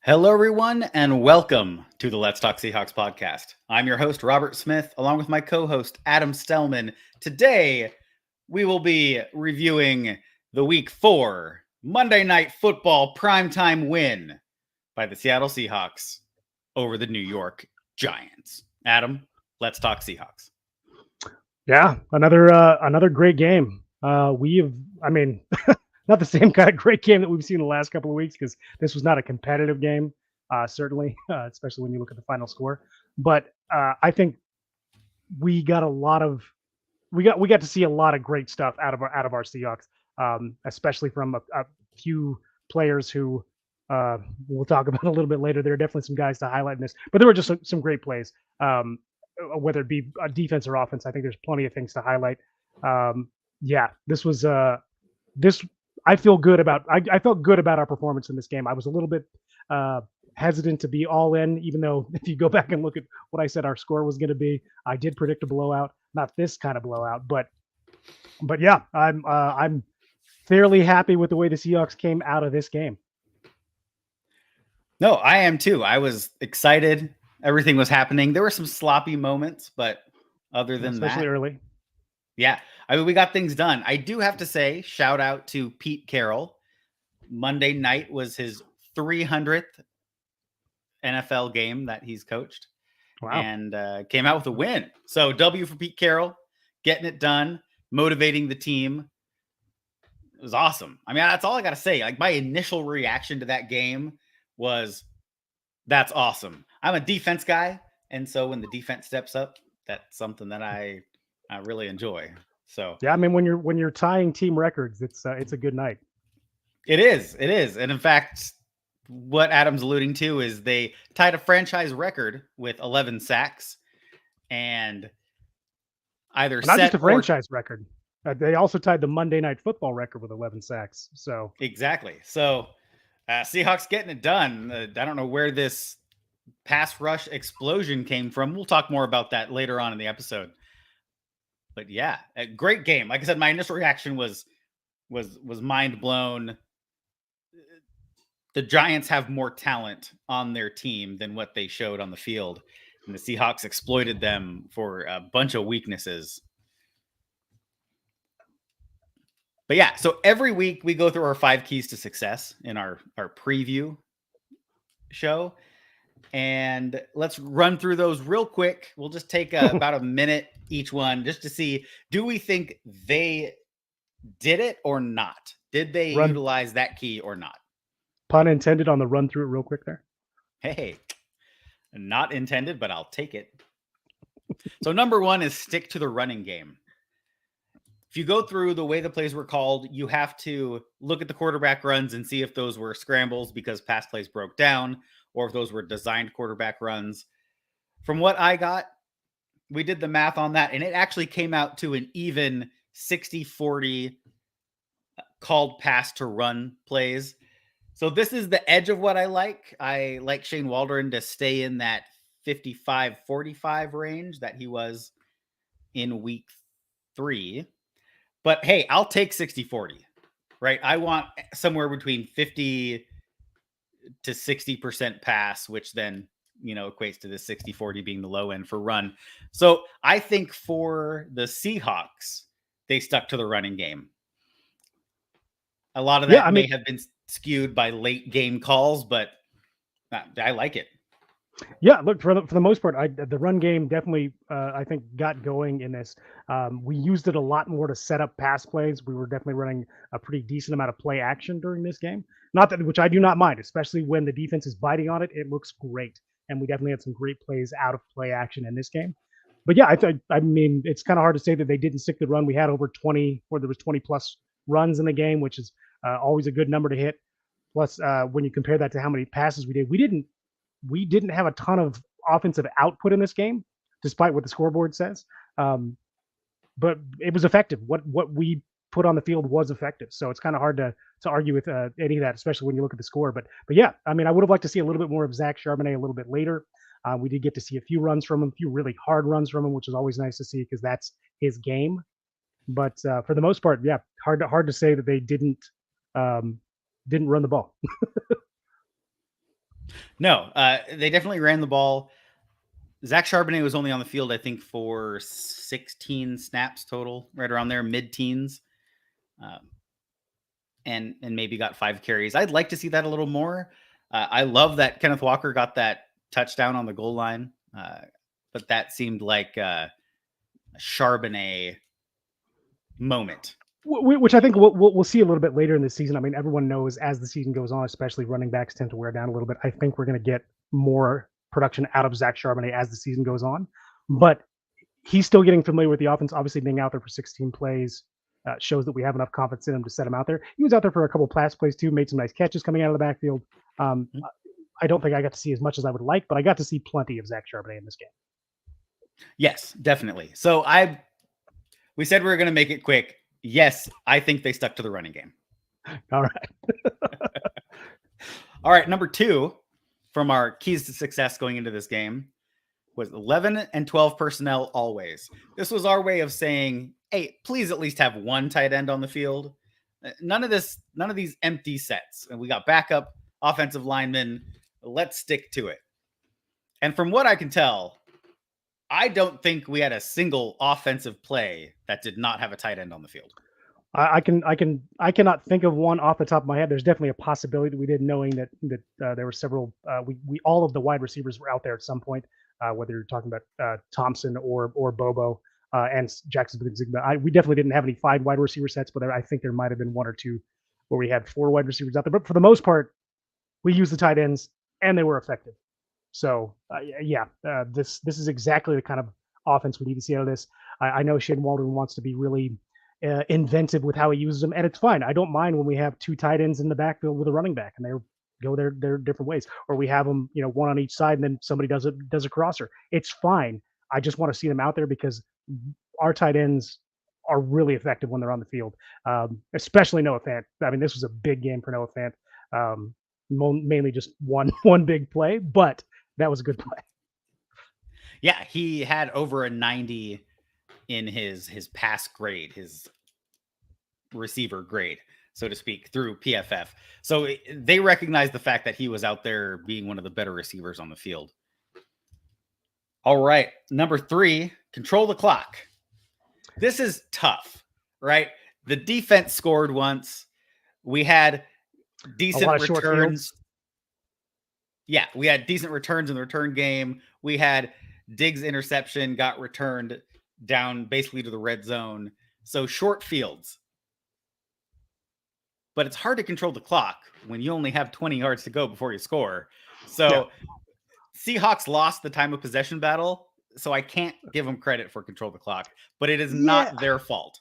Hello, everyone, and welcome to the Let's Talk Seahawks podcast. I'm your host, Robert Smith, along with my co-host, Adam Stellman. Today, we will be reviewing the Week 4 Monday Night Football primetime win by the Seattle Seahawks over the New York Giants. Adam, let's talk Seahawks. Yeah, another great game. Not the same kind of great game that we've seen the last couple of weeks because this was not a competitive game, certainly, especially when you look at the final score. But I think we got we got to see a lot of great stuff out of our Seahawks, especially from a few players who we'll talk about a little bit later. There are definitely some guys to highlight in this, but there were just some great plays. Whether it be defense or offense, I think there's plenty of things to highlight. This was this. I felt good about our performance in this game. I was a little bit hesitant to be all in, even though if you go back and look at what I said our score was going to be, I did predict a blowout, not this kind of blowout, but yeah, I'm fairly happy with the way the Seahawks came out of this game. No, I am too. I was excited. Everything was happening. There were some sloppy moments, but other than especially early. Yeah. I mean, we got things done. I do have to say, shout out to Pete Carroll. Monday night was his 300th NFL game that he's coached. Wow. And came out with a win. So W for Pete Carroll, getting it done, motivating the team. It was awesome. I mean, that's all I got to say. Like, my initial reaction to that game was, that's awesome. I'm a defense guy, and so when the defense steps up, that's something that I really enjoy. So yeah, I mean, when you're tying team records, it's a good night. It is, and in fact, what Adam's alluding to is they tied a franchise record with 11 sacks, and either not just a franchise record. They also tied the Monday Night Football record with 11 sacks. So exactly. So Seahawks getting it done. I don't know where this pass rush explosion came from. We'll talk more about that later on in the episode. But yeah, a great game. Like I said, my initial reaction was mind blown. The Giants have more talent on their team than what they showed on the field, and the Seahawks exploited them for a bunch of weaknesses. But yeah, so every week we go through our 5 keys to success in our preview show. And let's run through those real quick. We'll just take about a minute each one just to see, do we think they did it or not? Did they utilize that key or not? Pun intended on the run through it real quick there. Hey, not intended, but I'll take it. So number 1 is stick to the running game. If you go through the way the plays were called, you have to look at the quarterback runs and see if those were scrambles because pass plays broke down, or if those were designed quarterback runs. From what I got, we did the math on that, and it actually came out to an even 60-40 called pass to run plays. So this is the edge of what I like. I like Shane Waldron to stay in that 55-45 range that he was in week 3. But hey, I'll take 60-40, right? I want somewhere between 50 to 60% pass, which then, equates to the 60-40 being the low end for run. So I think for the Seahawks, they stuck to the running game. A lot of that may have been skewed by late game calls, but I like it. Yeah, look, for the most part, the run game definitely, I think, got going in this. We used it a lot more to set up pass plays. We were definitely running a pretty decent amount of play action during this game. Not that, which I do not mind, especially when the defense is biting on it. It looks great, and we definitely had some great plays out of play action in this game. But yeah, I mean, it's kind of hard to say that they didn't stick the run. We had over 20, or there was 20 plus runs in the game, which is always a good number to hit. Plus, when you compare that to how many passes we did, we didn't have a ton of offensive output in this game, despite what the scoreboard says. But it was effective. What we put on the field was effective. So it's kind of hard to argue with any of that, especially when you look at the score. But yeah, I mean, I would have liked to see a little bit more of Zach Charbonnet a little bit later. We did get to see a few runs from him, a few really hard runs from him, which is always nice to see because that's his game. But for the most part, yeah, hard to say that they didn't run the ball. No, they definitely ran the ball. Zach Charbonnet was only on the field, I think, for 16 snaps total, right around there, mid-teens, and maybe got 5 carries. I'd like to see that a little more. I love that Kenneth Walker got that touchdown on the goal line, but that seemed like a Charbonnet moment. Which I think we'll see a little bit later in the season. I mean, everyone knows as the season goes on, especially running backs tend to wear down a little bit. I think we're going to get more production out of Zach Charbonnet as the season goes on, but he's still getting familiar with the offense. Obviously, being out there for 16 plays shows that we have enough confidence in him to set him out there. He was out there for a couple of pass plays too, made some nice catches coming out of the backfield. I don't think I got to see as much as I would like, but I got to see plenty of Zach Charbonnet in this game. Yes, definitely. So we said we were going to make it quick. Yes, I think they stuck to the running game. All right. All right. Number 2 from our keys to success going into this game was 11 and 12 personnel always. This was our way of saying, hey, please at least have one tight end on the field. None of these empty sets. And we got backup offensive linemen. Let's stick to it. And from what I can tell, I don't think we had a single offensive play that did not have a tight end on the field. I cannot think of one off the top of my head. There's definitely a possibility that we did, knowing that there were several. We all of the wide receivers were out there at some point, whether you're talking about Thompson or Bobo and Jackson Zigba. We definitely didn't have any 5 wide receiver sets, but I think there might have been 1 or 2 where we had 4 wide receivers out there. But for the most part, we used the tight ends and they were effective. So this is exactly the kind of offense we need to see out of this. I know Shane Waldron wants to be really inventive with how he uses them, and it's fine. I don't mind when we have 2 tight ends in the backfield with a running back, and they go their different ways, or we have them, 1 on each side, and then somebody does a crosser. It's fine. I just want to see them out there because our tight ends are really effective when they're on the field, especially Noah Fant. I mean, this was a big game for Noah Fant. Mainly just one big play, but that was a good play. Yeah, he had over a 90 in his pass grade, his receiver grade, so to speak, through PFF. So they recognized the fact that he was out there being one of the better receivers on the field. All right, number 3, control the clock. This is tough, right? The defense scored once. We had decent returns. Yeah, we had decent returns in the return game. We had Diggs' interception got returned down basically to the red zone. So short fields. But it's hard to control the clock when you only have 20 yards to go before you score. So Seahawks lost the time of possession battle. So I can't give them credit for control the clock, but it is not their fault.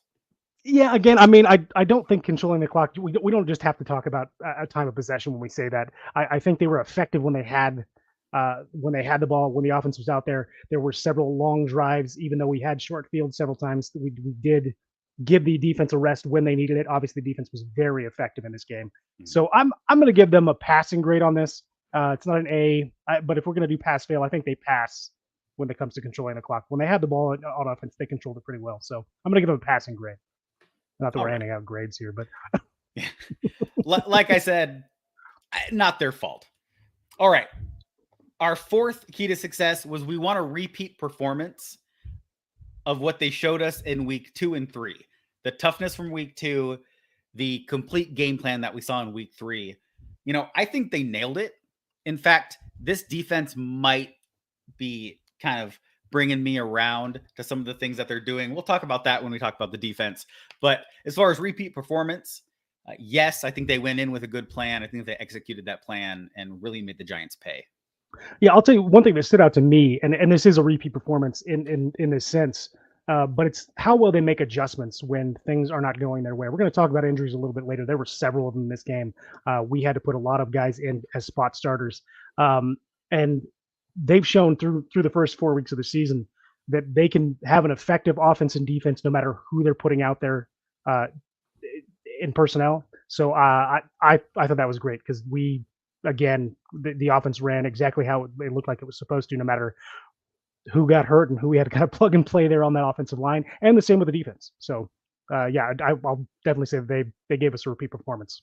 Yeah, again, I mean, I don't think controlling the clock, we don't just have to talk about a time of possession when we say that. I think they were effective when they had the ball, when the offense was out there. There were several long drives, even though we had short field several times. We did give the defense a rest when they needed it. Obviously, the defense was very effective in this game. Mm-hmm. So I'm going to give them a passing grade on this. It's not an A, but if we're going to do pass fail, I think they pass when it comes to controlling the clock. When they had the ball on offense, they controlled it pretty well. So I'm going to give them a passing grade. Not that we're handing out grades here, but like I said, not their fault. All right. Our 4th key to success was we want a repeat performance of what they showed us in week 2 and 3. The toughness from week 2, the complete game plan that we saw in week 3. I think they nailed it. In fact, this defense might be kind of bringing me around to some of the things that they're doing. We'll talk about that when we talk about the defense. But as far as repeat performance, yes, I think they went in with a good plan. I think they executed that plan and really made the Giants pay. Yeah, I'll tell you one thing that stood out to me, and this is a repeat performance in this sense, but it's how well they make adjustments when things are not going their way. We're going to talk about injuries a little bit later. There were several of them in this game. We had to put a lot of guys in as spot starters, and they've shown through the first 4 weeks of the season that they can have an effective offense and defense no matter who they're putting out there in personnel. So I thought that was great because the offense ran exactly how it looked like it was supposed to, no matter who got hurt and who we had to kind of plug and play there on that offensive line, and the same with the defense. So I'll definitely say they gave us a repeat performance.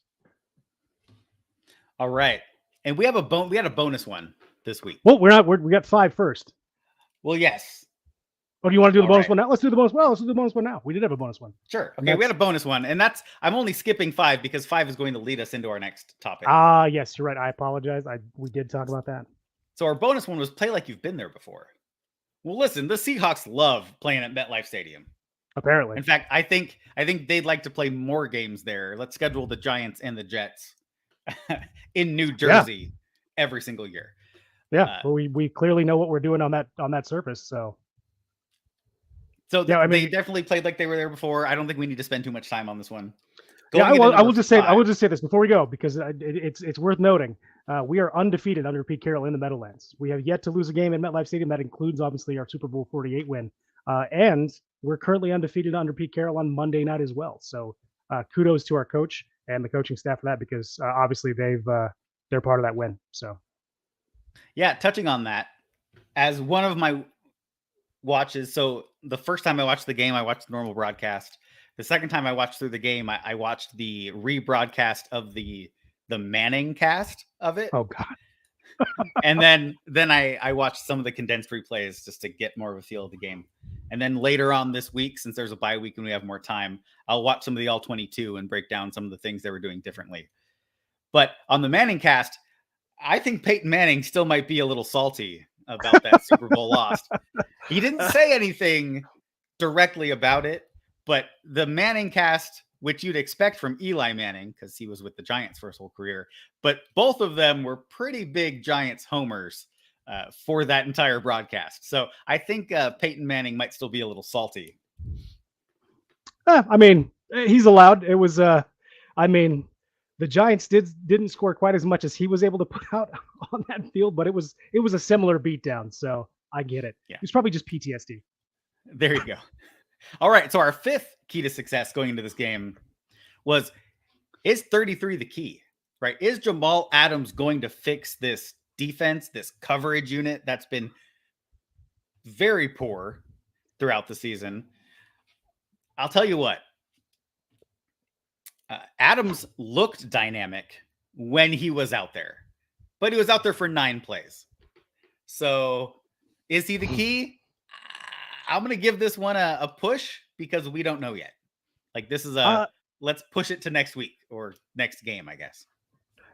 All right. And we had a bonus one this week. Well, we got 5 first. Well, yes. Or do you want to do the bonus one now? Let's do the bonus. Well, let's do the bonus one now. We did have a bonus one. Sure. Okay, we had a bonus one, and I'm only skipping 5 because 5 is going to lead us into our next topic. Yes, you're right. I apologize. We did talk about that. So our bonus one was play like you've been there before. Well, listen, the Seahawks love playing at MetLife Stadium. Apparently. In fact, I think they'd like to play more games there. Let's schedule the Giants and the Jets in New Jersey every single year. Yeah, well, we clearly know what we're doing on that surface. So yeah, I mean, they definitely played like they were there before. I don't think we need to spend too much time on this one. I will just say this before we go, because it's worth noting. We are undefeated under Pete Carroll in the Meadowlands. We have yet to lose a game in MetLife Stadium. That includes obviously our Super Bowl 48 win, and we're currently undefeated under Pete Carroll on Monday night as well. So kudos to our coach and the coaching staff for that, because obviously they're part of that win. So yeah, touching on that, as one of my watches. So the first time I watched the game, I watched the normal broadcast. The second time I watched through the game, I watched the rebroadcast of the Manning cast of it. Oh God. And then I watched some of the condensed replays just to get more of a feel of the game. And then later on this week, since there's a bye week and we have more time, I'll watch some of the All-22 and break down some of the things they were doing differently. But on the Manning cast, I think Peyton Manning still might be a little salty about that Super Bowl loss. He didn't say anything directly about it, but the Manning cast, which you'd expect from Eli Manning, because he was with the Giants for his whole career, but both of them were pretty big Giants homers for that entire broadcast. So I think Peyton Manning might still be a little salty. I mean, he's allowed. It was, I mean, the Giants didn't score quite as much as he was able to put out on that field, but it was a similar beatdown. So I get it. Yeah. It was probably just PTSD. There you go. All right. So our fifth key to success going into this game was, is 33 the key, right? Is Jamal Adams going to fix this defense, this coverage unit that's been very poor throughout the season? I'll tell you what, Adams looked dynamic when he was out there, but he was out there for 9 plays. So is he the key? I'm going to give this one a push because we don't know yet. Like, this is let's push it to next week or next game, I guess.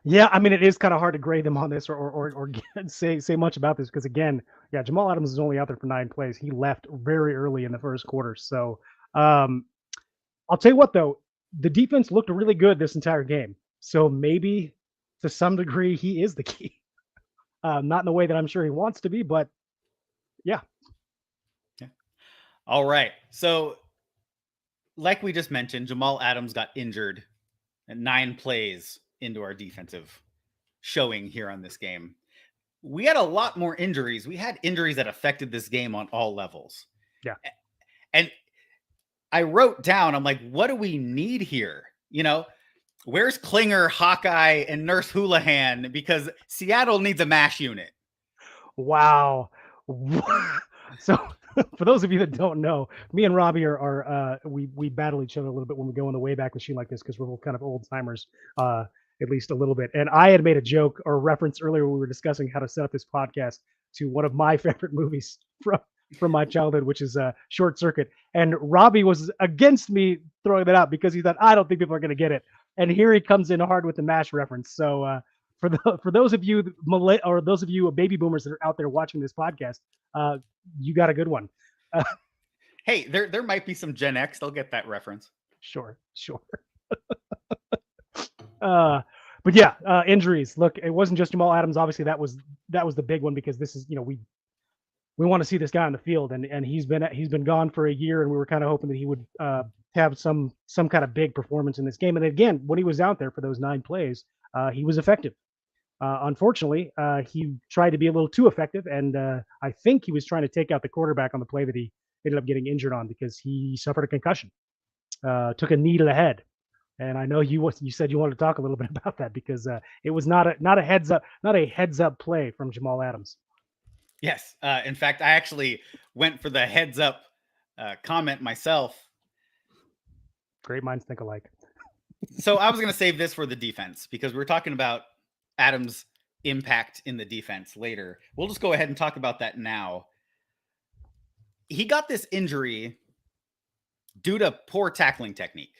Yeah, I mean, it is kind of hard to grade them on this or say much about this because, again, yeah, Jamal Adams is only out there for 9 plays. He left very early in the first quarter. So I'll tell you what, though, the defense looked really good this entire game. So maybe to some degree he is the key. Not in the way that I'm sure he wants to be, but yeah. All right. So like we just mentioned, Jamal Adams got injured at 9 plays into our defensive showing here on this game. We had a lot more injuries. We had injuries that affected this game on all levels. Yeah. And I wrote down, I'm like, what do we need here? You know, where's Klinger, Hawkeye, and Nurse Houlihan? Because Seattle needs a MASH unit. Wow. So for those of you that don't know, me and Robbie we battle each other a little bit when we go in the Wayback Machine like this because we're kind of old timers, at least a little bit. And I had made a joke or reference earlier when we were discussing how to set up this podcast to one of my favorite movies from my childhood, which is Short Circuit. And Robbie was against me throwing that out because he thought, I don't think people are going to get it. And here he comes in hard with the MASH reference. So for those of you those of you baby boomers that are out there watching this podcast, you got a good one. Hey, there might be some Gen X. They'll get that reference. Sure. But yeah, injuries. Look, it wasn't just Jamal Adams. Obviously, that was the big one because this is, we want to see this guy on the field, and he's been gone for a year, and we were kind of hoping that he would have some kind of big performance in this game. And again, when he was out there for those 9 plays, he was effective. Unfortunately, he tried to be a little too effective, and I think he was trying to take out the quarterback on the play that he ended up getting injured on because he suffered a concussion, took a knee to the head. And I know you said you wanted to talk a little bit about that because it was not a heads up play from Jamal Adams. Yes. In fact, I actually went for the heads up comment myself. Great minds think alike. So I was going to save this for the defense because we were talking about Adams impact in the defense later. We'll just go ahead and talk about that now. He got this injury due to poor tackling technique.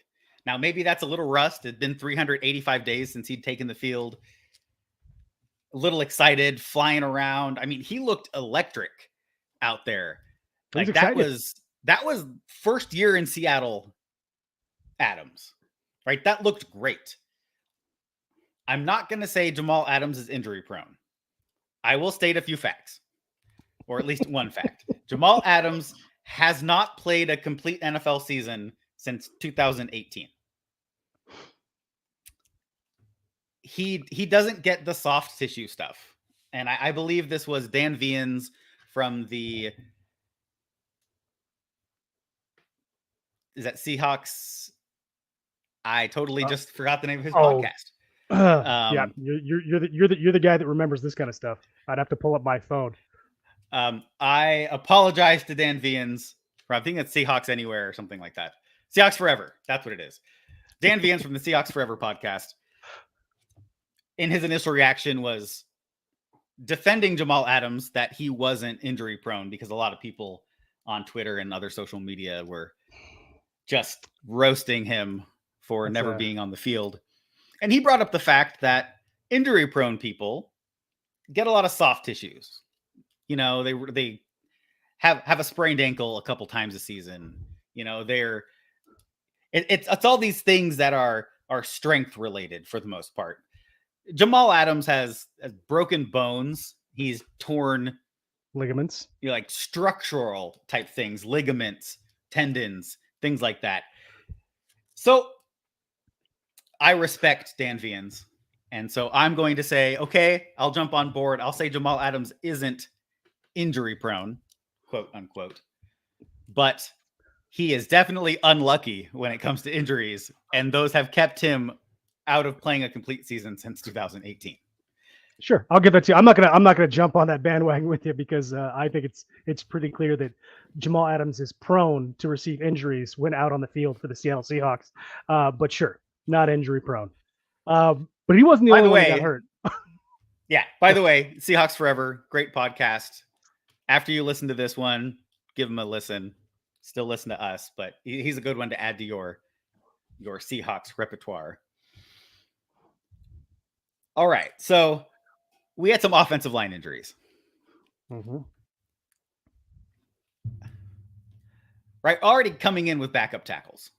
Now, maybe that's a little rust. It'd been 385 days since he'd taken the field. A little excited, flying around. I mean, he looked electric out there. Like that was first year in Seattle Adams, right? That looked great. I'm not going to say Jamal Adams is injury prone. I will state a few facts, or at least one fact. Jamal Adams has not played a complete NFL season since 2018. He doesn't get the soft tissue stuff. And I believe this was Dan Vians from the Seahawks. I totally just forgot the name of his podcast. Yeah, you're the guy that remembers this kind of stuff. I'd have to pull up my phone. I apologize to Dan Vians for, I think it's Seahawks Anywhere or something like that. Seahawks Forever. That's what it is. Dan Vians from the Seahawks Forever podcast. In his initial reaction was defending Jamal Adams that he wasn't injury prone, because a lot of people on Twitter and other social media were just roasting him for never being on the field. And he brought up the fact that injury prone people get a lot of soft tissues. You know, they have a sprained ankle a couple times a season. You know, it's all these things that are strength related for the most part. Jamal Adams has broken bones. He's torn ligaments, like structural type things, ligaments, tendons, things like that. So I respect Dan Vians. And so I'm going to say, okay, I'll jump on board. I'll say Jamal Adams isn't injury prone, quote unquote, but he is definitely unlucky when it comes to injuries. And those have kept him out of playing a complete season since 2018. Sure, I'll give that to you. I'm not gonna jump on that bandwagon with you, because I think it's pretty clear that Jamal Adams is prone to receive injuries when out on the field for the Seattle Seahawks. But sure, not injury prone. But he wasn't the only one that got hurt. Yeah. By the way, Seahawks Forever, great podcast. After you listen to this one, give him a listen. Still listen to us, but he's a good one to add to your Seahawks repertoire. All right, so we had some offensive line injuries. Mm-hmm. Right, already coming in with backup tackles.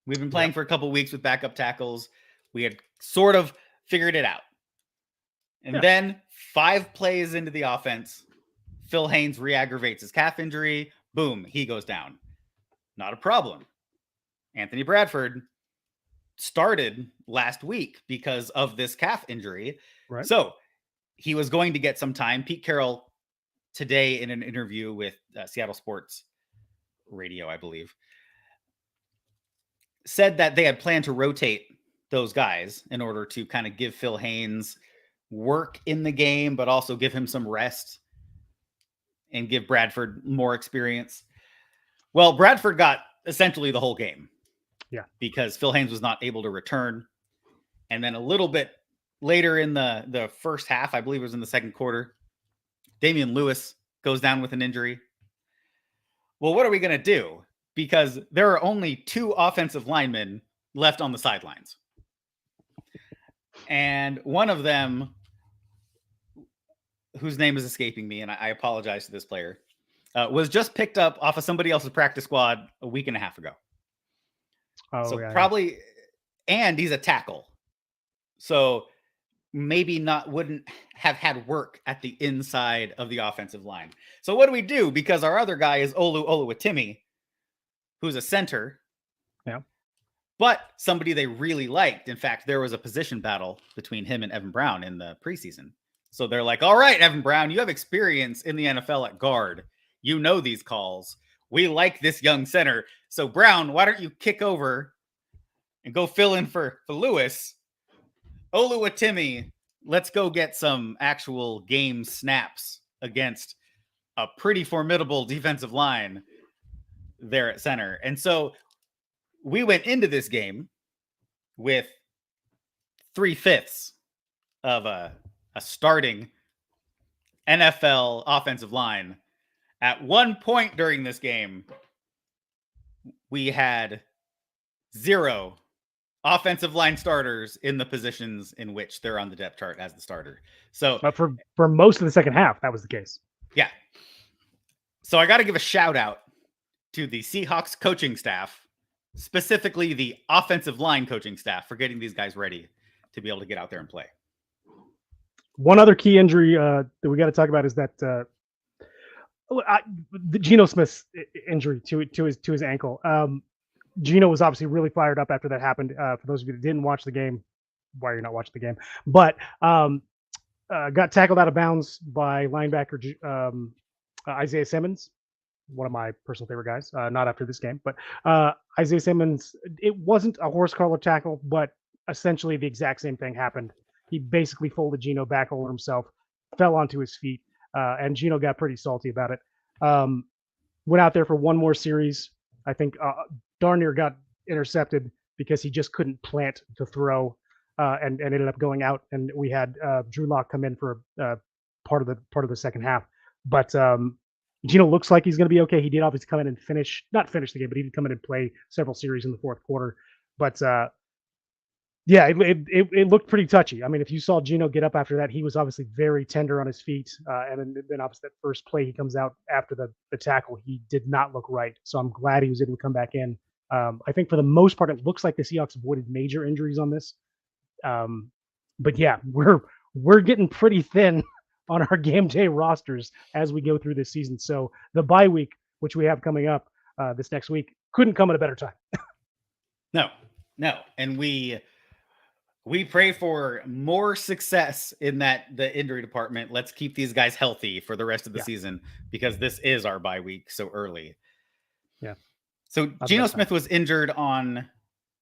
We've been playing for a couple of weeks with backup tackles. We had sort of figured it out. And then 5 plays into the offense, Phil Haynes re-aggravates his calf injury. Boom, he goes down. Not a problem. Anthony Bradford started last week because of this calf injury. Right. So he was going to get some time. Pete Carroll today in an interview with Seattle Sports Radio, I believe, said that they had planned to rotate those guys in order to kind of give Phil Haynes work in the game, but also give him some rest and give Bradford more experience. Well, Bradford got essentially the whole game. Yeah. Because Phil Haynes was not able to return. And then a little bit later in the first half, I believe it was in the second quarter, Damian Lewis goes down with an injury. Well, what are we going to do? Because there are only 2 offensive linemen left on the sidelines. And one of them, whose name is escaping me, and I apologize to this player, was just picked up off of somebody else's practice squad a week and a half ago. Probably, and he's a tackle. So maybe wouldn't have had work at the inside of the offensive line. So what do we do? Because our other guy is Olu Oluwatimi, who's a center. Yeah. But somebody they really liked. In fact, there was a position battle between him and Evan Brown in the preseason. So they're like, all right, Evan Brown, you have experience in the NFL at guard. You know these calls. We like this young center. So Brown, why don't you kick over and go fill in for Lewis? Oluwatimi, let's go get some actual game snaps against a pretty formidable defensive line there at center. And so we went into this game with 3/5 of a starting NFL offensive line. At one point during this game, we had 0 offensive line starters in the positions in which they're on the depth chart as the starter. So, but for most of the second half, that was the case. Yeah. So I got to give a shout out to the Seahawks coaching staff, specifically the offensive line coaching staff, for getting these guys ready to be able to get out there and play. One other key injury that we got to talk about is that the Geno Smith's injury to his ankle. Geno was obviously really fired up after that happened. For those of you that didn't watch the game, why you're not watching the game, but got tackled out of bounds by linebacker Isaiah Simmons, one of my personal favorite guys. Not after this game, but Isaiah Simmons. It wasn't a horse collar tackle, but essentially the exact same thing happened. He basically folded Geno back over himself, fell onto his feet, and Geno got pretty salty about it. Went out there for one more series. I think darn near got intercepted because he just couldn't plant to throw, and ended up going out. And we had Drew Lock come in for part of the second half. But Geno looks like he's going to be okay. He did obviously come in and not finish the game, but he did come in and play several series in the fourth quarter. But yeah, it looked pretty touchy. I mean, if you saw Geno get up after that, he was obviously very tender on his feet. And then obviously that first play, he comes out after the tackle. He did not look right. So I'm glad he was able to come back in. I think for the most part, it looks like the Seahawks avoided major injuries on this. But yeah, we're getting pretty thin on our game day rosters as we go through this season. So the bye week, which we have coming up this next week, couldn't come at a better time. No. And we pray for more success in the injury department. Let's keep these guys healthy for the rest of the season, because this is our bye week so early. Yeah. So Geno Smith was injured on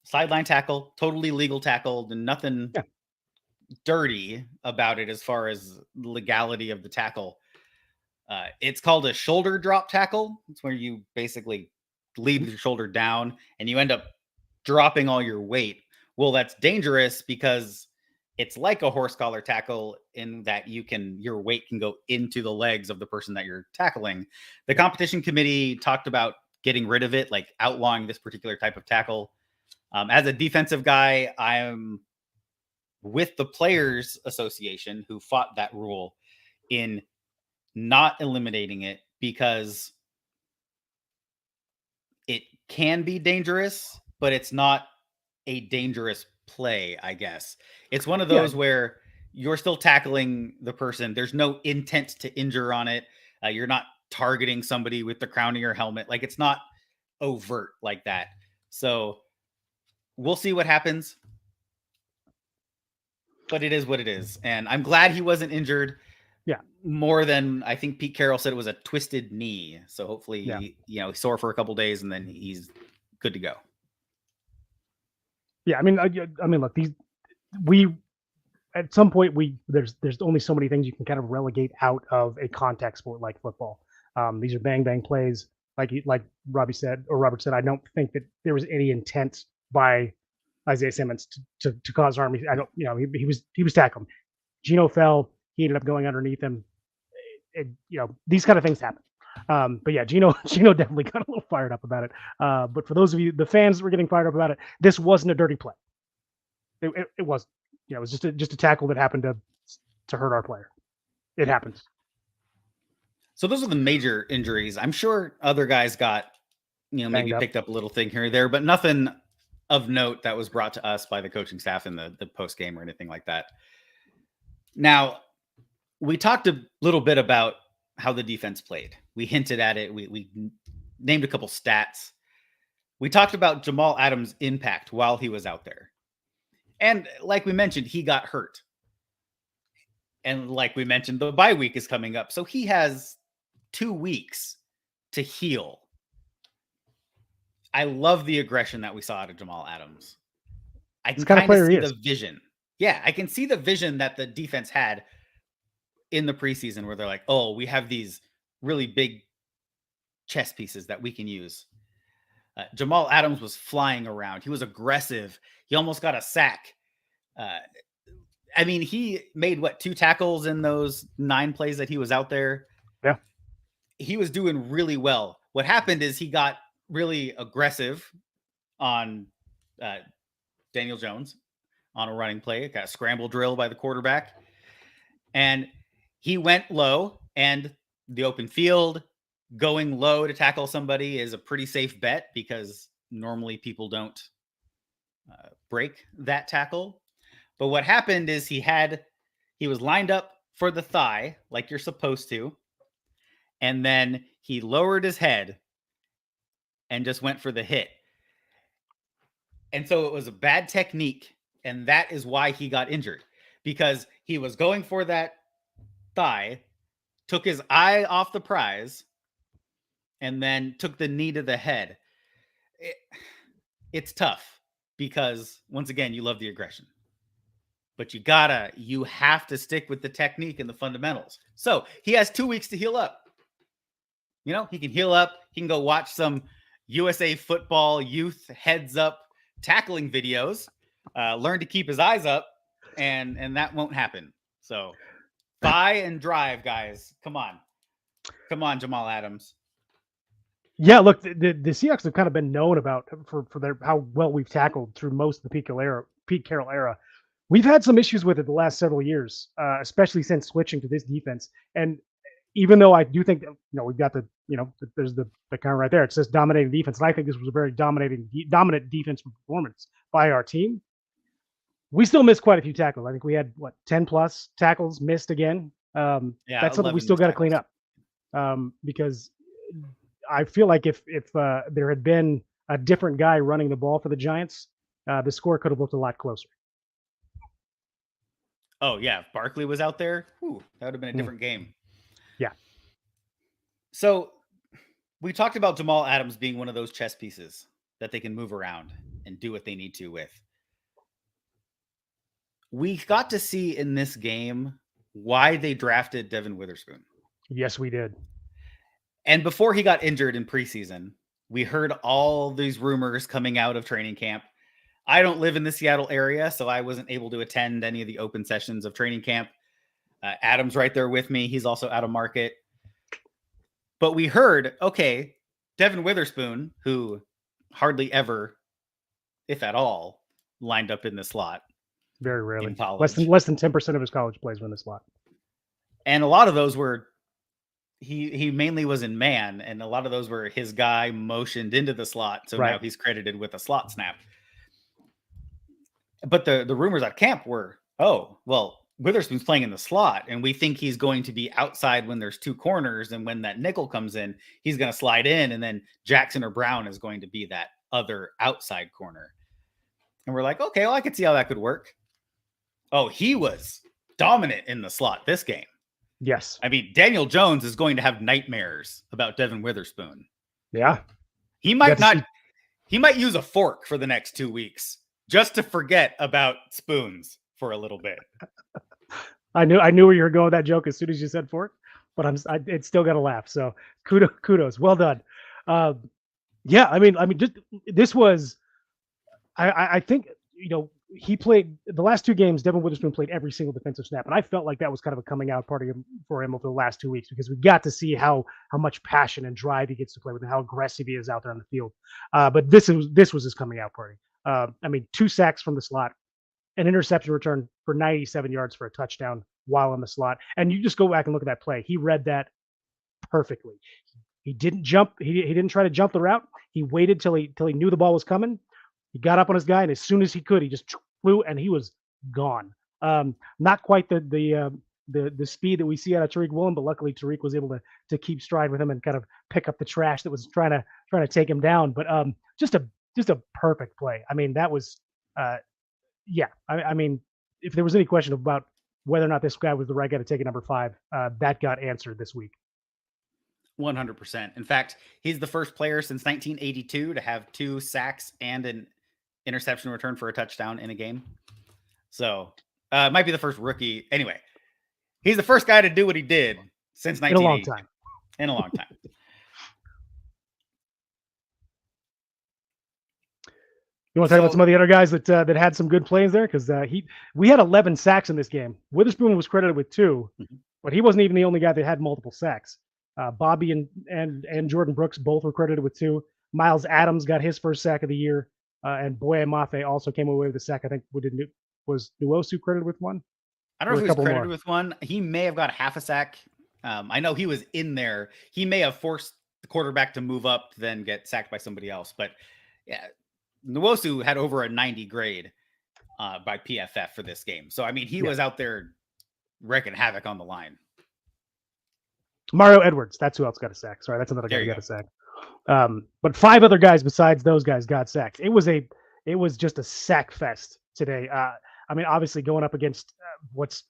sideline tackle, totally legal tackle, and nothing dirty about it as far as legality of the tackle. It's called a shoulder drop tackle. It's where you basically leave your shoulder down and you end up dropping all your weight. Well, that's dangerous because it's like a horse collar tackle in that your weight can go into the legs of the person that you're tackling. The competition committee talked about getting rid of it, like outlawing this particular type of tackle. As a defensive guy, I'm with the Players Association, who fought that rule, in not eliminating it because it can be dangerous, but it's not a dangerous play, I guess. It's one of those where you're still tackling the person. There's no intent to injure on it. You're not targeting somebody with the crown of your helmet. Like, it's not overt like that. So we'll see what happens. But it is what it is. And I'm glad he wasn't injured. Yeah. More than, I think Pete Carroll said, it was a twisted knee. So hopefully, he's sore for a couple days and then he's good to go. Yeah, I mean, look, we at some point there's only so many things you can kind of relegate out of a contact sport like football. These are bang bang plays, like Robert said. I don't think that there was any intent by Isaiah Simmons to cause harm. I don't, he was tackling. Geno fell. He ended up going underneath him. These kind of things happen. But yeah, Geno definitely got a little fired up about it. But for those of you, the fans that were getting fired up about it, this wasn't a dirty play. It wasn't. It was just a tackle that happened to hurt our player. It happens. So those are the major injuries. I'm sure other guys got, maybe picked up a little thing here or there, but nothing of note that was brought to us by the coaching staff in the post game or anything like that. Now, we talked a little bit about how the defense played. We hinted at it. We named a couple stats. We talked about Jamal Adams' impact while he was out there. And like we mentioned, he got hurt. And like we mentioned, the bye week is coming up. So he has 2 weeks to heal. I love the aggression that we saw out of Jamal Adams. I can kind of see the vision. Yeah, I can see the vision that the defense had in the preseason where they're like, oh, we have these really big chess pieces that we can use. Jamal Adams was flying around. He was aggressive. He almost got a sack. I mean, he made 2 tackles in those 9 plays that he was out there. Yeah. He was doing really well. What happened is he got really aggressive on Daniel Jones on a running play. It got a scramble drill by the quarterback. And he went low, and the open field, going low to tackle somebody is a pretty safe bet because normally people don't break that tackle. But what happened is he was lined up for the thigh like you're supposed to. And then he lowered his head and just went for the hit. And so it was a bad technique. And that is why he got injured, because he was going for that thigh, took his eye off the prize, and then took the knee to the head. It's tough because, once again, you love the aggression. But you have to stick with the technique and the fundamentals. So he has 2 weeks to heal up. You know, he can heal up. He can go watch some USA football youth heads up tackling videos, learn to keep his eyes up, and that won't happen. So buy and drive, guys. Come on, Jamal Adams. Yeah, look, the Seahawks have kind of been known about for their how well we've tackled through most of the Pete Carroll era. We've had some issues with it the last several years, especially since switching to this defense. And even though I do think that, we've got there's the count right there. It says dominating defense, and I think this was a very dominant defensive performance by our team. We still missed quite a few tackles. I think we had 10 plus tackles missed again. That's something we still got to clean up, because I feel like if there had been a different guy running the ball for the Giants, the score could have looked a lot closer. Oh yeah, if Barkley was out there, that would have been a different game. Yeah. So we talked about Jamal Adams being one of those chess pieces that they can move around and do what they need to with. We got to see in this game why they drafted Devon Witherspoon. Yes, we did. And before he got injured in preseason, we heard all these rumors coming out of training camp. I don't live in the Seattle area, so I wasn't able to attend any of the open sessions of training camp. Adam's right there with me. He's also out of market. But we heard, okay, Devon Witherspoon, who hardly ever, if at all, lined up in the slot. Very rarely. Less than 10% of his college plays were in the slot. And a lot of those were, he mainly was in man, and a lot of those were his guy motioned into the slot. So now he's credited with a slot snap. But the rumors at camp were, Witherspoon's playing in the slot, and we think he's going to be outside when there's 2 corners, and when that nickel comes in, he's going to slide in, and then Jackson or Brown is going to be that other outside corner. And we're like, okay, well, I could see how that could work. Oh, he was dominant in the slot this game. Yes. I mean, Daniel Jones is going to have nightmares about Devon Witherspoon. Yeah. He might use a fork for the next 2 weeks just to forget about spoons for a little bit. I knew where you were going with that joke as soon as you said fork, but it's still got to laugh. So kudos. Well done. Yeah. I mean, just this was, I think, he played the last 2 games. Devon Witherspoon played every single defensive snap, and I felt like that was kind of a coming out party for him over the last 2 weeks, because we got to see how much passion and drive he gets to play with, and how aggressive he is out there on the field. But this was his coming out party. 2 sacks from the slot, an interception return for 97 yards for a touchdown while in the slot, and you just go back and look at that play. He read that perfectly. He didn't jump. He didn't try to jump the route. He waited till he knew the ball was coming. He got up on his guy, and as soon as he could, he just flew, and he was gone. Not quite the speed that we see out of Tariq Woolen, but luckily Tariq was able to keep stride with him and kind of pick up the trash that was trying to take him down. But just a perfect play. I mean, that was yeah. I mean, if there was any question about whether or not this guy was the right guy to take at number 5, that got answered this week. 100%. In fact, he's the first player since 1982 to have 2 sacks and an interception return for a touchdown in a game. So it might be the first rookie. Anyway, he's the first guy to do what he did since 1982. In a long time. You want to talk about some of the other guys that that had some good plays there? Because we had 11 sacks in this game. Witherspoon was credited with 2, but he wasn't even the only guy that had multiple sacks. Bobby and Jordan Brooks both were credited with 2. Miles Adams got his first sack of the year, and Boye Mafe also came away with a sack. I think was Nuosu credited with 1? I don't know if he was credited with 1. He may have got half a sack. I know he was in there. He may have forced the quarterback to move up, then get sacked by somebody else. But yeah, Nuosu had over a 90 grade by PFF for this game. So, I mean, he was out there wreaking havoc on the line. Mario Edwards, that's who else got a sack. Sorry, that's another guy who got a sack. But 5 other guys besides those guys got sacks. It was just a sack fest today. I mean, obviously going up against what's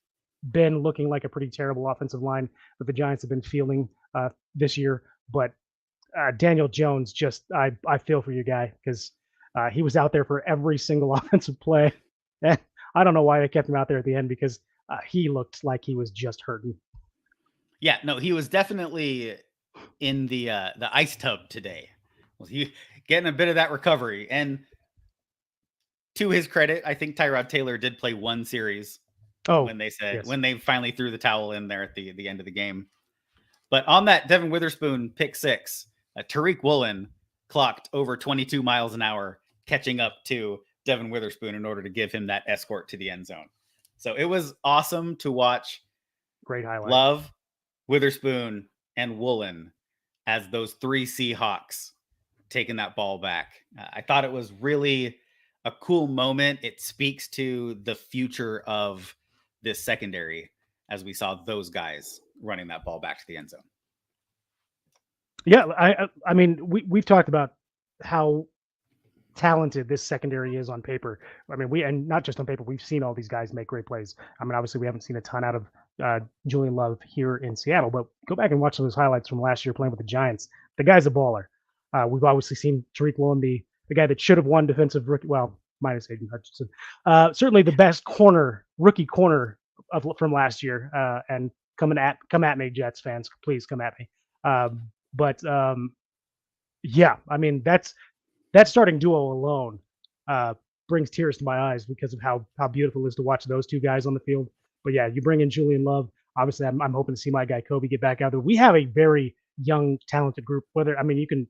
been looking like a pretty terrible offensive line that the Giants have been fielding this year. But Daniel Jones, I feel for you, guy, because he was out there for every single offensive play. And I don't know why they kept him out there at the end, because he looked like he was just hurting. Yeah, no, he was definitely in the ice tub today. He getting a bit of that recovery. And to his credit, I think Tyrod Taylor did play 1 series when they finally threw the towel in there at the end of the game. But on that Devon Witherspoon pick 6, Tariq Woolen clocked over 22 miles an hour, catching up to Devon Witherspoon in order to give him that escort to the end zone. So it was awesome to watch. Great highlight. Love, Witherspoon, and Woolen as those 3 Seahawks taking that ball back. I thought it was really a cool moment. It speaks to the future of this secondary as we saw those guys running that ball back to the end zone. Yeah, I mean, we've talked about how talented this secondary is on paper. I mean, and not just on paper, we've seen all these guys make great plays. I mean, obviously we haven't seen a ton out of Julian Love here in Seattle, but go back and watch some of those highlights from last year playing with the Giants. The guy's a baller. We've obviously seen Tariq Woolen, the guy that should have won defensive rookie, well, minus Aiden Hutchinson. Certainly the best rookie corner from last year. And come at me, Jets fans, please come at me. Yeah, I mean, that starting duo alone brings tears to my eyes because of how beautiful it is to watch those 2 guys on the field. But yeah, you bring in Julian Love. Obviously, I'm hoping to see my guy Kobe get back out there. We have a very young, talented group. You can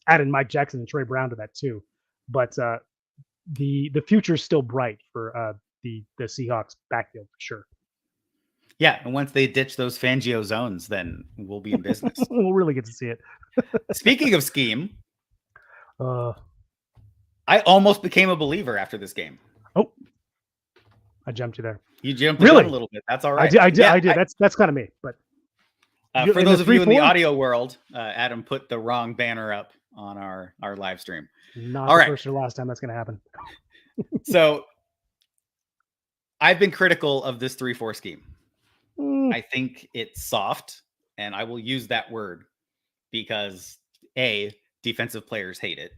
add in Mike Jackson and Trey Brown to that too. But the future is still bright for the Seahawks backfield for sure. Yeah, and once they ditch those Fangio zones, then we'll be in business. We'll really get to see it. Speaking of scheme, I almost became a believer after this game. Oh, I jumped you there. You jumped a little bit. That's all right. I did. That's kind of me. But for those of you in the audio world, Adam put the wrong banner up on our live stream. Not the first or last time that's going to happen. So I've been critical of this 3-4 scheme. I think it's soft, and I will use that word because defensive players hate it,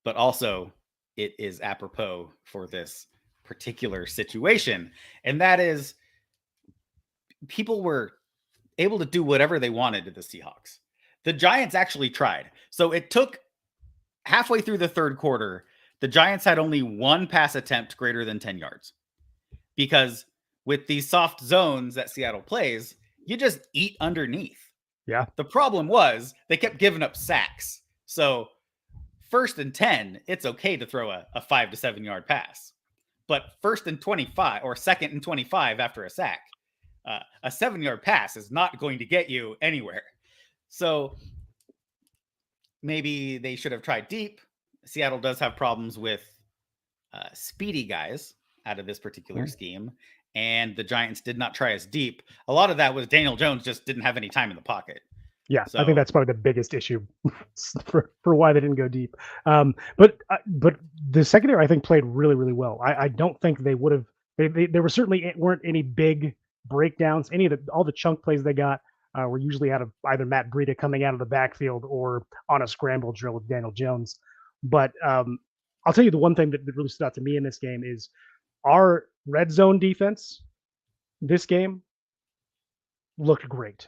but also it is apropos for this particular situation. And that is, people were able to do whatever they wanted to the Seahawks. The Giants actually tried. So it took halfway through the 3rd quarter, the Giants had only 1 pass attempt greater than 10 yards. Because with these soft zones that Seattle plays, you just eat underneath. Yeah. The problem was they kept giving up sacks. So 1st and 10, it's okay to throw a 5 to 7 yard pass. But 1st and 25 or 2nd and 25 after a sack, a 7 yard pass is not going to get you anywhere. So maybe they should have tried deep. Seattle does have problems with speedy guys out of this particular scheme. And the Giants did not try as deep. A lot of that was Daniel Jones just didn't have any time in the pocket. Yeah, so I think that's probably the biggest issue for why they didn't go deep. But the secondary, I think, played really, really well. I don't think they would have. There were certainly weren't any big breakdowns. All the chunk plays they got were usually out of either Matt Breida coming out of the backfield or on a scramble drill with Daniel Jones. But I'll tell you the one thing that really stood out to me in this game is our red zone defense. This game looked great.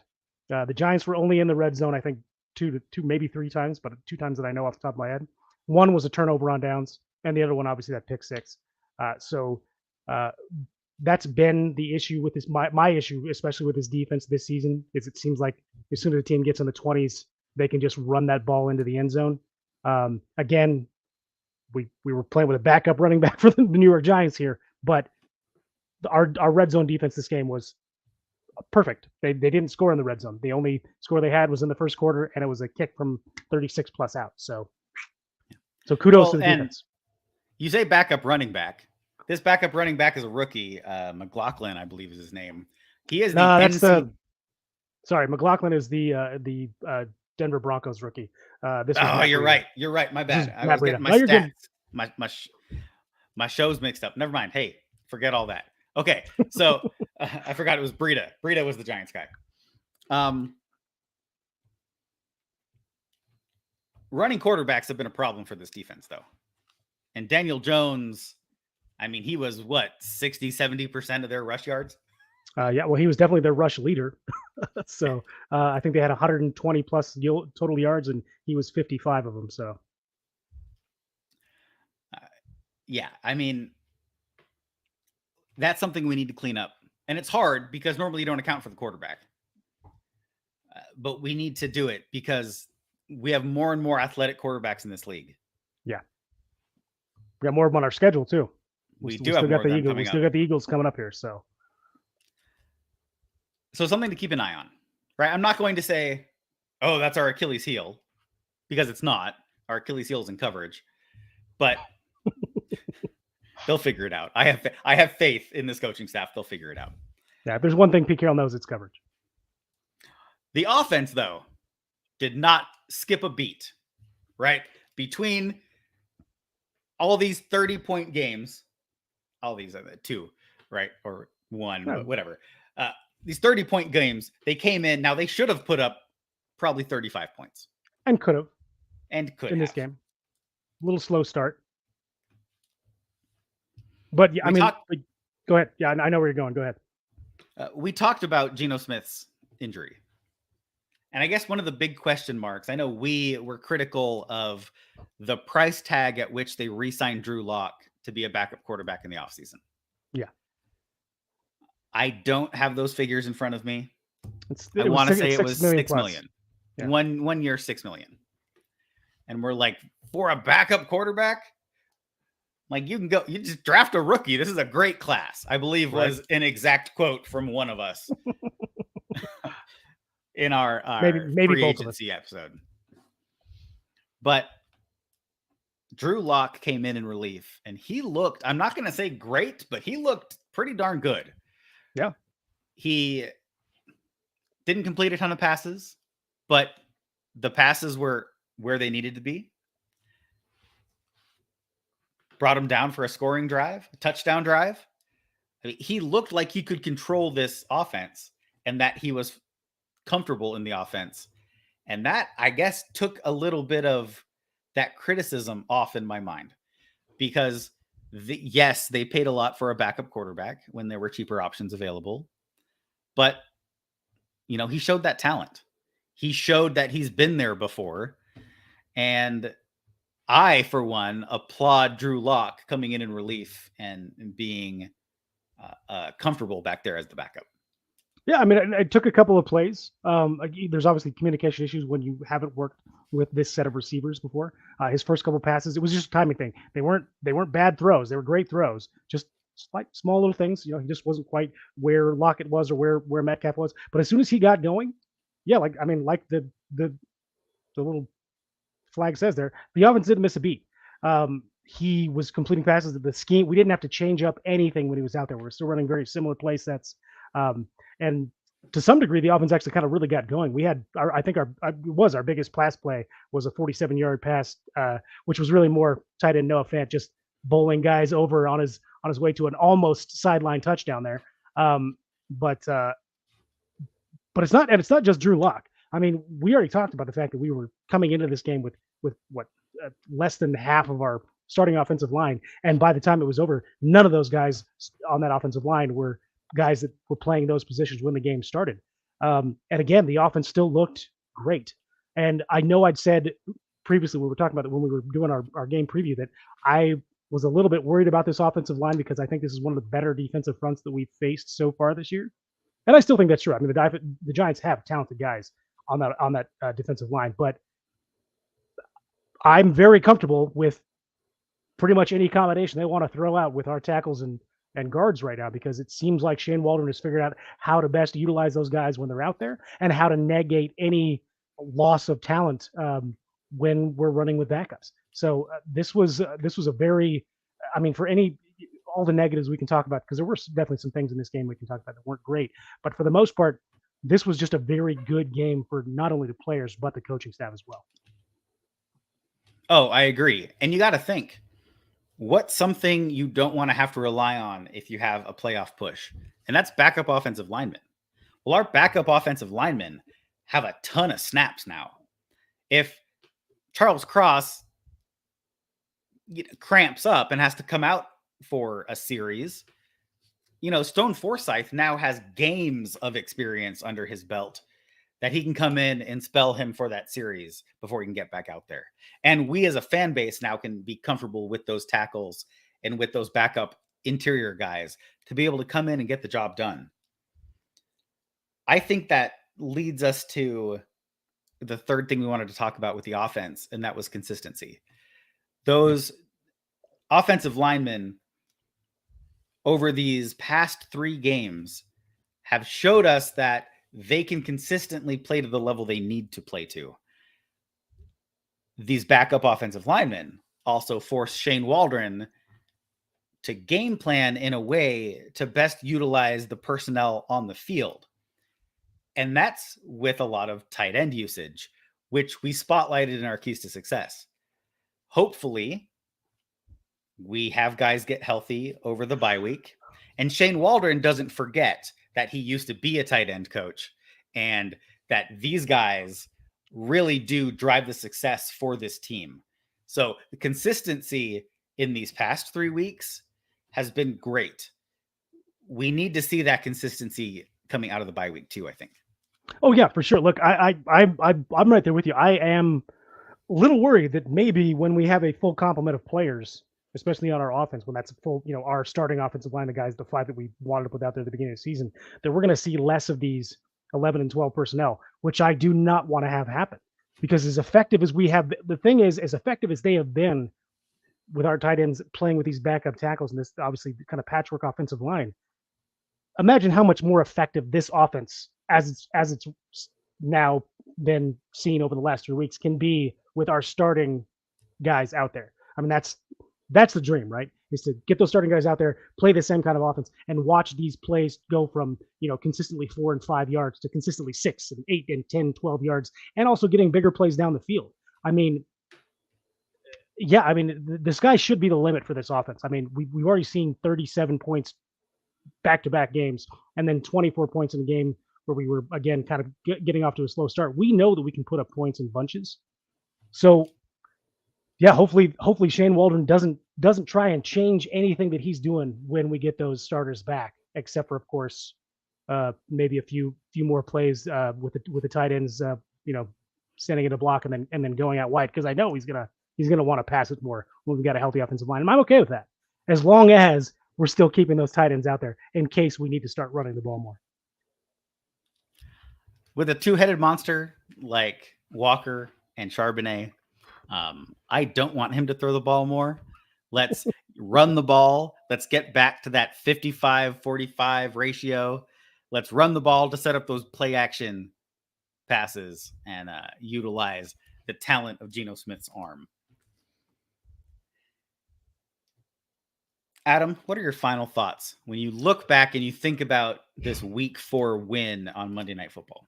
The Giants were only in the red zone, I think, two, maybe 3 times, but 2 times that I know off the top of my head. One was a turnover on downs. and the other one obviously that pick six. So that's been the issue with this. My issue, especially with this defense this season, is it seems like as soon as the team gets in the 20s, they can just run that ball into the end zone. Again, we were playing with a backup running back for the New York Giants here, but our red zone defense this game was perfect. They didn't score in the red zone. The only score they had was in the first quarter, and it was a kick from 36 plus out. So kudos to the defense. You say backup running back. This backup running back is a rookie. McLaughlin, I believe, is his name. He is Sorry, McLaughlin is the Denver Broncos rookie. You're right. You're right. My bad. I was getting my stats. My show's mixed up. Never mind. Hey, forget all that. Okay, so I forgot it was Breida. Breida was the Giants guy. Running quarterbacks have been a problem for this defense, though. And Daniel Jones, I mean, he was, 60-70% of their rush yards? Yeah, well, he was definitely their rush leader. So I think they had 120 plus total yards, and he was 55 of them. So, yeah, I mean, that's something we need to clean up. And it's hard because normally you don't account for the quarterback. But we need to do it because we have more and more athletic quarterbacks in this league. Yeah. We got more of them on our schedule, too. We still got the Eagles. We still got the Eagles coming up here. So something to keep an eye on, right? I'm not going to say, oh, that's our Achilles heel, because it's not. Our Achilles heel is in coverage. But they'll figure it out. I have faith in this coaching staff. They'll figure it out. Yeah, if there's one thing Pete Carroll knows, it's coverage. The offense, though, did not skip a beat, right? Between all these 30-point games, all these are the two, right? Or one, but whatever. These 30-point games, they came in. Now, they should have put up probably 35 points. And could have. In this game. A little slow start. But, yeah, go ahead. Yeah, I know where you're going. Go ahead. We talked about Geno Smith's injury. And I guess one of the big question marks, I know we were critical of the price tag at which they re-signed Drew Lock to be a backup quarterback in the offseason. Yeah. I don't have those figures in front of me. I want to say it was $6 million. Yeah. One year, $6 million. And we're like, for a backup quarterback, like you just draft a rookie. This is a great class, I believe was an exact quote from one of us in our maybe free agency episode. But Drew Lock came in relief, and he looked, I'm not going to say great, but he looked pretty darn good. Yeah. He didn't complete a ton of passes, but the passes were where they needed to be. Brought him down for a scoring drive, a touchdown drive. I mean, he looked like he could control this offense and that he was comfortable in the offense. And that, I guess, took a little bit of that criticism off in my mind because yes, they paid a lot for a backup quarterback when there were cheaper options available, but he showed that talent. He showed that he's been there before. And I, for one, applaud Drew Lock coming in relief and being comfortable back there as the backup. Yeah, I mean, it took a couple of plays. There's obviously communication issues when you haven't worked with this set of receivers before. His first couple passes, it was just a timing thing. They weren't bad throws. They were great throws. Just like small little things. He just wasn't quite where Lockett was or where Metcalf was. But as soon as he got going, yeah, like the little flag says there, the offense didn't miss a beat. He was completing passes to the scheme. We didn't have to change up anything when he was out there. We're still running very similar play sets. And to some degree, the offense actually kind of really got going. We had, our biggest pass play was a 47-yard pass, which was really more tight end Noah Fant just bowling guys over on his way to an almost sideline touchdown there. But it's not just Drew Lock. I mean, we already talked about the fact that we were coming into this game with less than half of our starting offensive line, and by the time it was over, none of those guys on that offensive line were guys that were playing those positions when the game started. And again, the offense still looked great. And I know I'd said previously, we were talking about it when we were doing our game preview, that I was a little bit worried about this offensive line because I think this is one of the better defensive fronts that we've faced so far this year. And I still think that's true. I mean, the Giants have talented guys on that defensive line, but I'm very comfortable with pretty much any combination they want to throw out with our tackles and guards right now, because it seems like Shane Waldron has figured out how to best utilize those guys when they're out there and how to negate any loss of talent when we're running with backups. So this was a very, I mean, for all the negatives we can talk about, because there were definitely some things in this game we can talk about that weren't great, but for the most part, this was just a very good game for not only the players but the coaching staff as well. Oh, I agree. And you got to think, what's something you don't want to have to rely on if you have a playoff push? And that's backup offensive linemen. Well, our backup offensive linemen have a ton of snaps now. If Charles Cross cramps up and has to come out for a series, Stone Forsythe now has games of experience under his belt that he can come in and spell him for that series before he can get back out there. And we as a fan base now can be comfortable with those tackles and with those backup interior guys to be able to come in and get the job done. I think that leads us to the third thing we wanted to talk about with the offense, and that was consistency. Those offensive linemen over these past 3 games have showed us that they can consistently play to the level they need to play to. These backup offensive linemen also force Shane Waldron to game plan in a way to best utilize the personnel on the field. And that's with a lot of tight end usage, which we spotlighted in our keys to success. Hopefully, we have guys get healthy over the bye week, and Shane Waldron doesn't forget that he used to be a tight end coach and that these guys really do drive the success for this team. So the consistency in these past 3 weeks has been great. We need to see that consistency coming out of the bye week too, I think. Oh yeah, for sure. Look, I'm right there with you. I am a little worried that maybe when we have a full complement of players, especially on our offense, when that's a full, our starting offensive line, the guys, the 5 that we wanted to put out there at the beginning of the season, that we're going to see less of these 11 and 12 personnel, which I do not want to have happen. Because as effective as we have, the thing is, as effective as they have been with our tight ends playing with these backup tackles and this obviously kind of patchwork offensive line, imagine how much more effective this offense, as it's now been seen over the last 3 weeks, can be with our starting guys out there. I mean, that's the dream, right? Is to get those starting guys out there, play the same kind of offense, and watch these plays go from, consistently 4 and 5 yards to consistently 6 and 8 and 10, 12 yards, and also getting bigger plays down the field. I mean, yeah, the sky should be the limit for this offense. I mean, we've already seen 37 points back-to-back games, and then 24 points in a game where we were, again, kind of getting off to a slow start. We know that we can put up points in bunches. So, yeah, hopefully Shane Waldron doesn't try and change anything that he's doing when we get those starters back, except for, of course, maybe a few more plays with the tight ends, standing in a block and then going out wide, because I know he's gonna want to pass it more when we've got a healthy offensive line. And I'm okay with that, as long as we're still keeping those tight ends out there in case we need to start running the ball more. With a 2-headed monster like Walker and Charbonnet, I don't want him to throw the ball more. Let's run the ball. Let's get back to that 55-45 ratio. Let's run the ball to set up those play action passes and utilize the talent of Geno Smith's arm. Adam, what are your final thoughts when you look back and you think about this Week 4 win on Monday Night Football?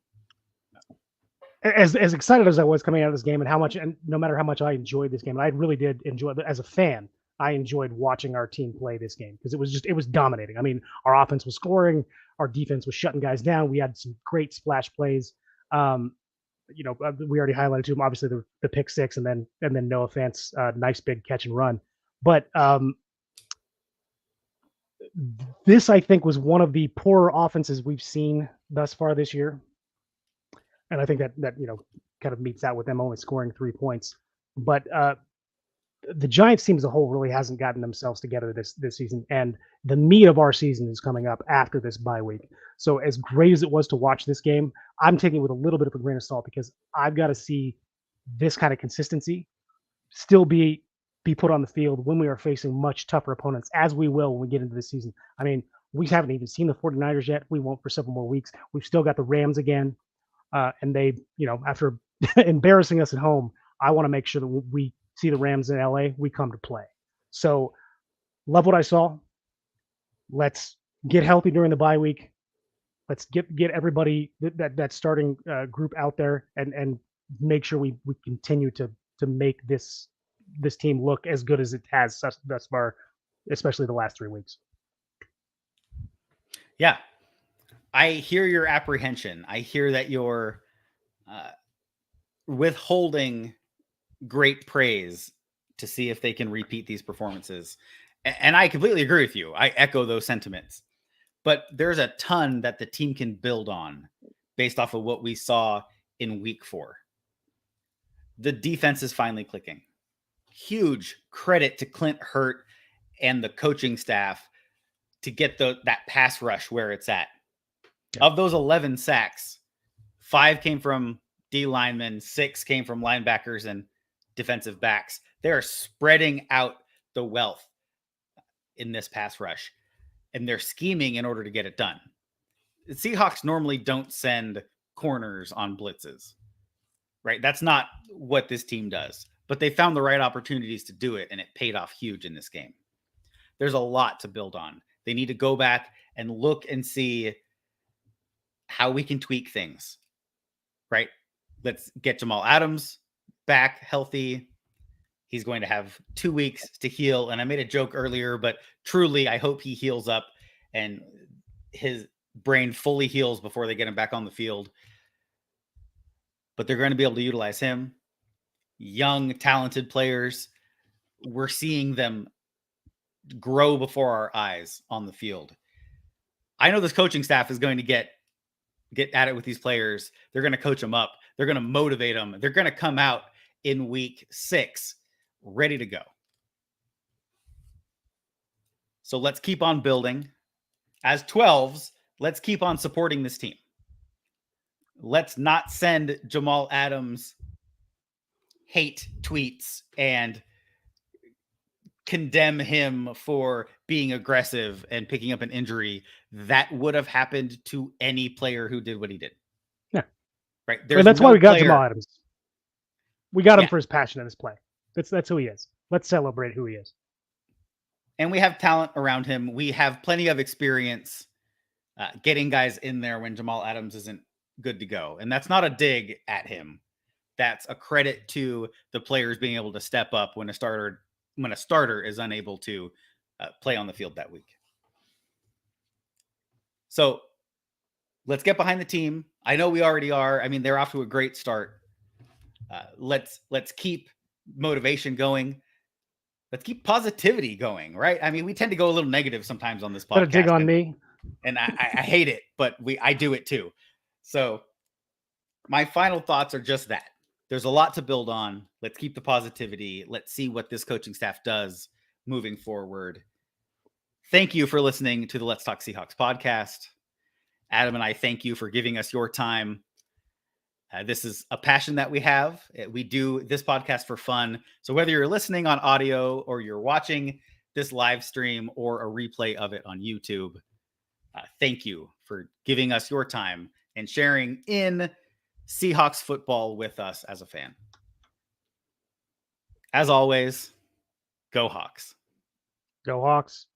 As excited as I was coming out of this game, and no matter how much I enjoyed this game, and I really did enjoy it as a fan, I enjoyed watching our team play this game because it was dominating. I mean, our offense was scoring, our defense was shutting guys down. We had some great splash plays. We already highlighted to them, obviously the pick six, and then Noah Fant's nice big catch and run. But this, I think, was one of the poorer offenses we've seen thus far this year. And I think that kind of meets out with them only scoring 3 points. But the Giants team as a whole really hasn't gotten themselves together this season, and the meat of our season is coming up after this bye week. So as great as it was to watch this game, I'm taking it with a little bit of a grain of salt because I've got to see this kind of consistency still be put on the field when we are facing much tougher opponents, as we will when we get into the season. I mean, we haven't even seen the 49ers yet. We won't for several more weeks. We've still got the Rams again. And they, after embarrassing us at home, I want to make sure that we see the Rams in LA, we come to play. So love what I saw. Let's get healthy during the bye week. Let's get everybody that starting group out there and make sure we continue to make this team look as good as it has thus far, especially the last 3 weeks. Yeah. I hear your apprehension. I hear that you're withholding great praise to see if they can repeat these performances. And I completely agree with you. I echo those sentiments. But there's a ton that the team can build on based off of what we saw in week 4. The defense is finally clicking. Huge credit to Clint Hurt and the coaching staff to get that pass rush where it's at. Yeah. Of those 11 sacks, 5 came from D linemen, 6 came from linebackers and defensive backs. They're spreading out the wealth in this pass rush, and they're scheming in order to get it done. The Seahawks normally don't send corners on blitzes, right? That's not what this team does, but they found the right opportunities to do it, and it paid off huge in this game. There's a lot to build on. They need to go back and look and see how we can tweak things, right? Let's get Jamal Adams back healthy. He's going to have 2 weeks to heal. And I made a joke earlier, but truly, I hope he heals up and his brain fully heals before they get him back on the field. But they're going to be able to utilize him. Young, talented players. We're seeing them grow before our eyes on the field. I know this coaching staff is going to get at it with these players. They're going to coach them up. They're going to motivate them. They're going to come out in week 6 ready to go. So let's keep on building. As 12s, let's keep on supporting this team. Let's not send Jamal Adams hate tweets and condemn him for being aggressive and picking up an injury that would have happened to any player who did what he did. Yeah. Right. That's why we got Jamal Adams. We got him for his passion in his play. That's who he is. Let's celebrate who he is. And we have talent around him. We have plenty of experience getting guys in there when Jamal Adams isn't good to go. And that's not a dig at him. That's a credit to the players being able to step up when a starter is unable to play on the field that week. So let's get behind the team. I know we already are. I mean, they're off to a great start. Let's keep motivation going. Let's keep positivity going, right? I mean, we tend to go a little negative sometimes on this podcast. Put a dig on me. And I hate it, but I do it too. So my final thoughts are just that. There's a lot to build on. Let's keep the positivity. Let's see what this coaching staff does moving forward. Thank you for listening to the Let's Talk Seahawks podcast. Adam and I thank you for giving us your time. This is a passion that we have. We do this podcast for fun. So whether you're listening on audio or you're watching this live stream or a replay of it on YouTube, thank you for giving us your time and sharing in Seahawks football with us as a fan. As always, go Hawks. Go Hawks.